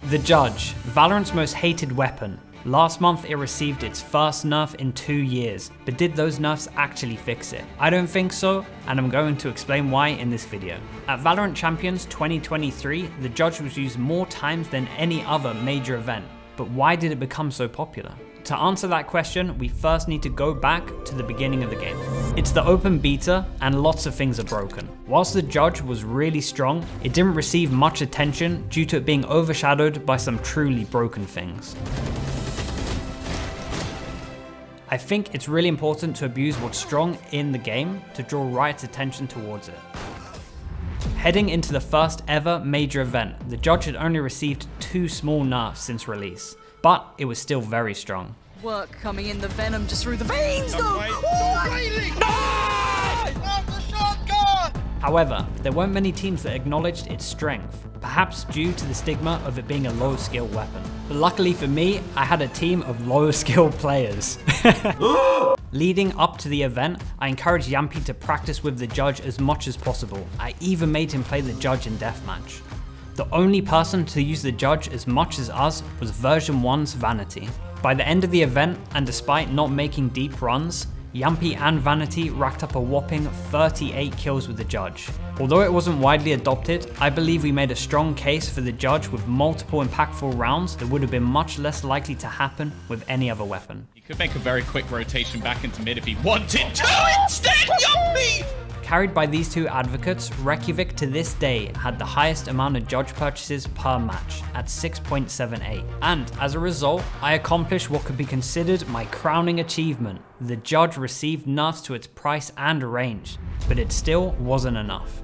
The Judge, Valorant's most hated weapon. Last month it received its first nerf in 2 years, but did those nerfs actually fix it? I don't think so, and I'm going to explain why in this video. At Valorant Champions 2023, the Judge was used more times than any other major event, but why did it become so popular? To answer that question, we first need to go back to the beginning of the game. It's the open beta, and lots of things are broken. Whilst the Judge was really strong, it didn't receive much attention due to it being overshadowed by some truly broken things. I think it's really important to abuse what's strong in the game to draw Riot's attention towards it. Heading into the first ever major event, the Judge had only received 2 small nerfs since release, but it was still very strong. Work coming in, the venom just through the veins though! However, there weren't many teams that acknowledged its strength, perhaps due to the stigma of it being a low skill weapon. But luckily for me, I had a team of low skill players. Leading up to the event, I encouraged Yampy to practice with the Judge as much as possible. I even made him play the Judge in deathmatch. The only person to use the Judge as much as us was version 1's Vanity. By the end of the event, and despite not making deep runs, Yampy and Vanity racked up a whopping 38 kills with the Judge. Although it wasn't widely adopted, I believe we made a strong case for the Judge with multiple impactful rounds that would have been much less likely to happen with any other weapon. He could make a very quick rotation back into mid if he wanted to instead, Yampy! Carried by these two advocates, Reykjavik to this day had the highest amount of Judge purchases per match at 6.78. And as a result, I accomplished what could be considered my crowning achievement. The Judge received nerfs to its price and range, but it still wasn't enough.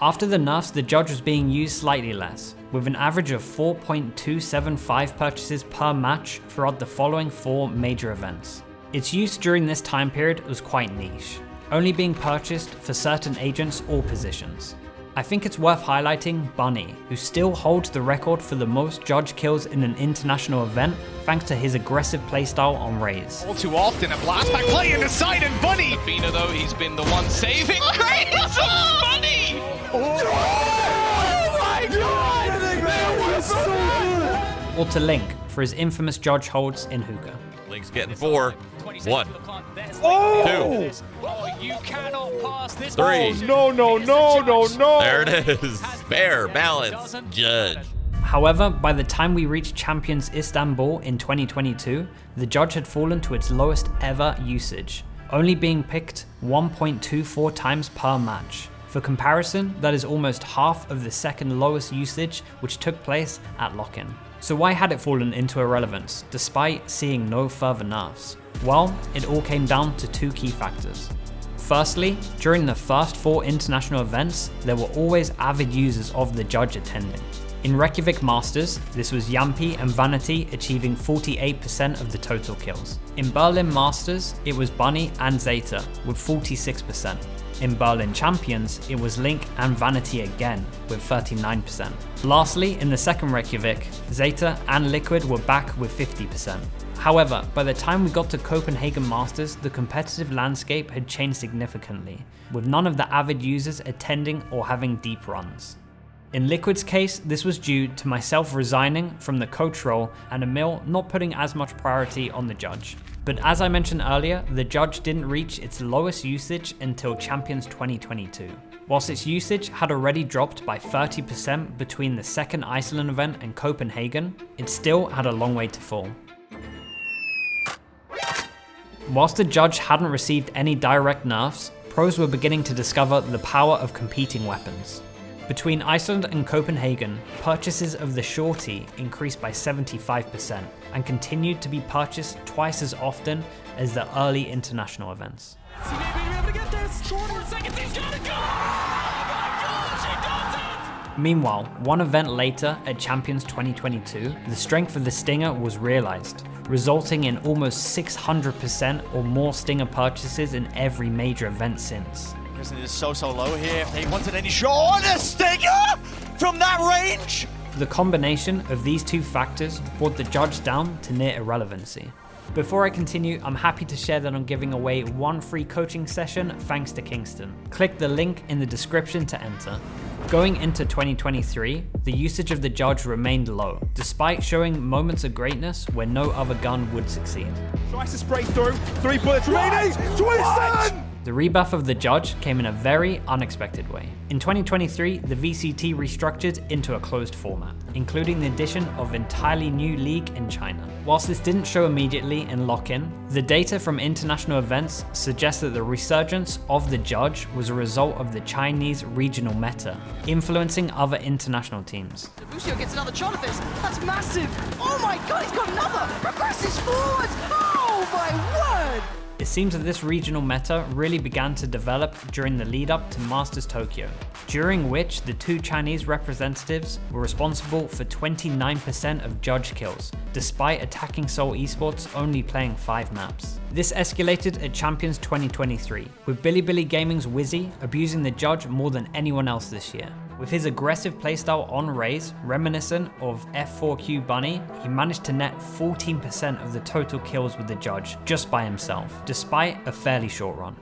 After the nerfs, the Judge was being used slightly less, with an average of 4.275 purchases per match throughout the following 4 major events. Its use during this time period was quite niche, only being purchased for certain agents or positions. I think it's worth highlighting Bunny, who still holds the record for the most Judge kills in an international event thanks to his aggressive playstyle on Raze. All too often, a blast back play into side and Bunny! Athena though, he's been the one saving grace of Bunny! Oh my god! That was so good! Or to Link for his infamous Judge holds in hookah. Link's getting 4. 1. Oh! 2. Oh, you cannot pass this 3. Oh, no. There it is. Fair, balance, Judge. However, by the time we reached Champions Istanbul in 2022, the Judge had fallen to its lowest ever usage, only being picked 1.24 times per match. For comparison, that is almost half of the second lowest usage which took place at lock-in. So why had it fallen into irrelevance, despite seeing no further nerfs? Well, it all came down to 2 key factors. Firstly, during the first 4 international events, there were always avid users of the Judge attending. In Reykjavik Masters, this was Yampy and Vanity achieving 48% of the total kills. In Berlin Masters, it was Bunny and Zeta with 46%. In Berlin Champions, it was Link and Vanity again with 39%. Lastly, in the second Reykjavik, Zeta and Liquid were back with 50%. However, by the time we got to Copenhagen Masters, the competitive landscape had changed significantly, with none of the avid users attending or having deep runs. In Liquid's case, this was due to myself resigning from the coach role and Emil not putting as much priority on the Judge. But as I mentioned earlier, the Judge didn't reach its lowest usage until Champions 2022. Whilst its usage had already dropped by 30% between the second Iceland event and Copenhagen, it still had a long way to fall. Whilst the Judge hadn't received any direct nerfs, pros were beginning to discover the power of competing weapons. Between Iceland and Copenhagen, purchases of the Shorty increased by 75% and continued to be purchased twice as often as the early international events. Meanwhile, one event later at Champions 2022, the strength of the Stinger was realized, resulting in almost 600% or more Stinger purchases in every major event since. Prison is so low here. If they wanted any shot, a Stinger from that range! The combination of these 2 factors brought the Judge down to near irrelevancy. Before I continue, I'm happy to share that I'm giving away one free coaching session thanks to Kingston. Click the link in the description to enter. Going into 2023, the usage of the Judge remained low, despite showing moments of greatness where no other gun would succeed. Tries to spray through. 3 bullets remaining. Twisted! The rebuff of the Judge came in a very unexpected way. In 2023, the VCT restructured into a closed format, including the addition of entirely new league in China. Whilst this didn't show immediately in lock-in, the data from international events suggests that the resurgence of the Judge was a result of the Chinese regional meta, influencing other international teams. Lucio gets another shot at this. That's massive. Oh my god, he's got another. Progresses forward. Oh my word. It seems that this regional meta really began to develop during the lead up to Masters Tokyo, during which the two Chinese representatives were responsible for 29% of Judge kills, despite attacking Seoul Esports only playing 5 maps. This escalated at Champions 2023, with Bilibili Gaming's Wizzy abusing the Judge more than anyone else this year. With his aggressive playstyle on Raze, reminiscent of F4Q Bunny, he managed to net 14% of the total kills with the Judge just by himself, despite a fairly short run.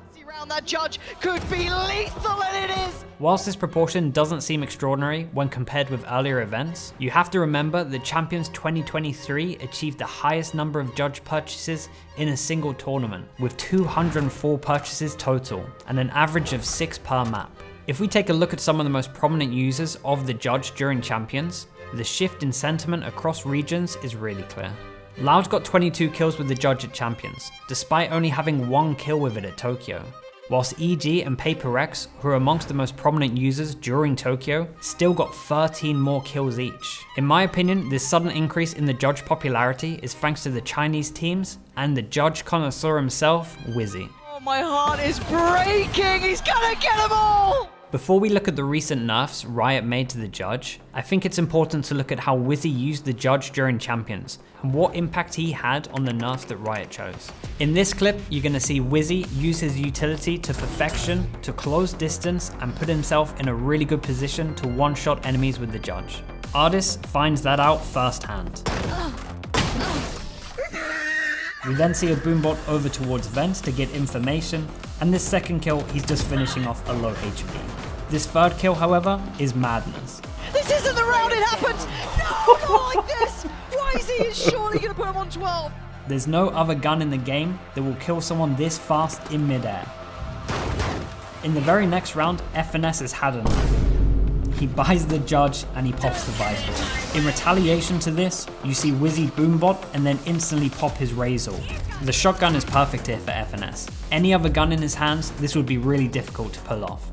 That Judge could be lethal, and it is! Whilst this proportion doesn't seem extraordinary when compared with earlier events, you have to remember that Champions 2023 achieved the highest number of Judge purchases in a single tournament, with 204 purchases total, and an average of 6 per map. If we take a look at some of the most prominent users of the Judge during Champions, the shift in sentiment across regions is really clear. Loud got 22 kills with the Judge at Champions, despite only having 1 kill with it at Tokyo. Whilst EG and Paper X, who are amongst the most prominent users during Tokyo, still got 13 more kills each. In my opinion, this sudden increase in the Judge popularity is thanks to the Chinese teams and the Judge connoisseur himself, Wizzy. Oh, my heart is breaking! He's gonna get them all! Before we look at the recent nerfs Riot made to the Judge, I think it's important to look at how Wizzy used the Judge during Champions, and what impact he had on the nerfs that Riot chose. In this clip, you're going to see Wizzy use his utility to perfection to close distance and put himself in a really good position to one-shot enemies with the Judge. Ardis finds that out firsthand. We then see a boombot over towards Vents to get information, and this second kill he's just finishing off a low HP. This third kill, however, is madness. This isn't the round it happens! No, not like this! Wizzy is surely going to put him on 12! There's no other gun in the game that will kill someone this fast in midair. In the very next round, FNS has had enough. He buys the Judge and he pops the Vivaldi. In retaliation to this, you see Wizzy boombot and then instantly pop his Razor. The shotgun is perfect here for FNS. Any other gun in his hands, this would be really difficult to pull off.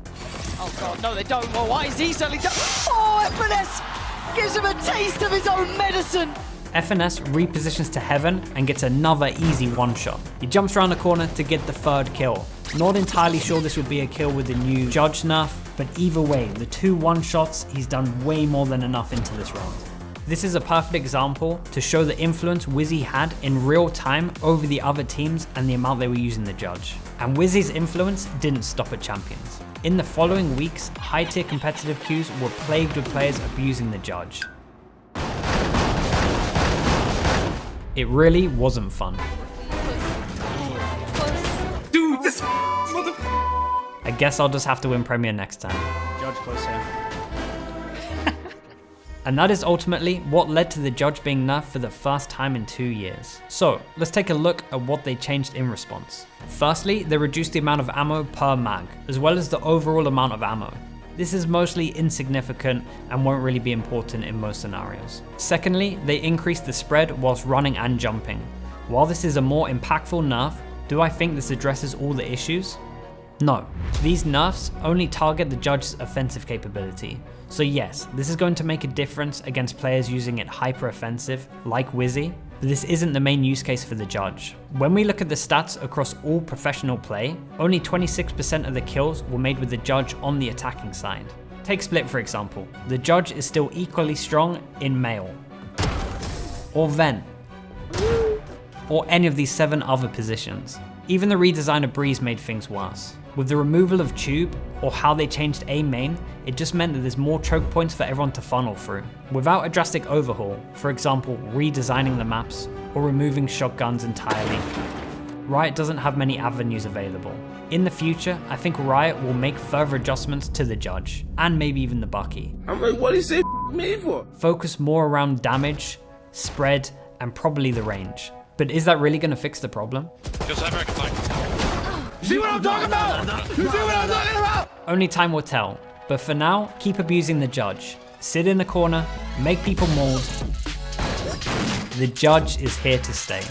Oh god, no they don't. Well, Wizzy certainly does. Oh, FNS gives him a taste of his own medicine. FNS repositions to heaven and gets another easy one-shot. He jumps around the corner to get the third kill. Not entirely sure this would be a kill with the new Judge nerf, but either way, the 2 one-shots, he's done way more than enough into this round. This is a perfect example to show the influence Wizzy had in real time over the other teams and the amount they were using the Judge. And Wizzy's influence didn't stop at Champions. In the following weeks, high-tier competitive queues were plagued with players abusing the Judge. It really wasn't fun. Dude, this mother... I guess I'll just have to win Premier next time. Judge close here. And that is ultimately what led to the Judge being nerfed for the first time in 2 years. So let's take a look at what they changed in response. Firstly, they reduced the amount of ammo per mag, as well as the overall amount of ammo. This is mostly insignificant and won't really be important in most scenarios. Secondly, they increased the spread whilst running and jumping. While this is a more impactful nerf, do I think this addresses all the issues? No. These nerfs only target the Judge's offensive capability. So yes, this is going to make a difference against players using it hyper offensive, like Wizzy, but this isn't the main use case for the Judge. When we look at the stats across all professional play, only 26% of the kills were made with the Judge on the attacking side. Take Split for example. The Judge is still equally strong in Male, or Vent, or any of these 7 other positions. Even the redesign of Breeze made things worse. With the removal of Tube, or how they changed A main, it just meant that there's more choke points for everyone to funnel through. Without a drastic overhaul, for example redesigning the maps, or removing shotguns entirely, Riot doesn't have many avenues available. In the future, I think Riot will make further adjustments to the Judge, and maybe even the Bucky. I'm like, what is it me for? Focus more around damage, spread, and probably the range. But is that really going to fix the problem? You see what I'm talking about? You see what I'm talking about? Only time will tell, but for now, keep abusing the Judge. Sit in the corner, make people mauled. The Judge is here to stay.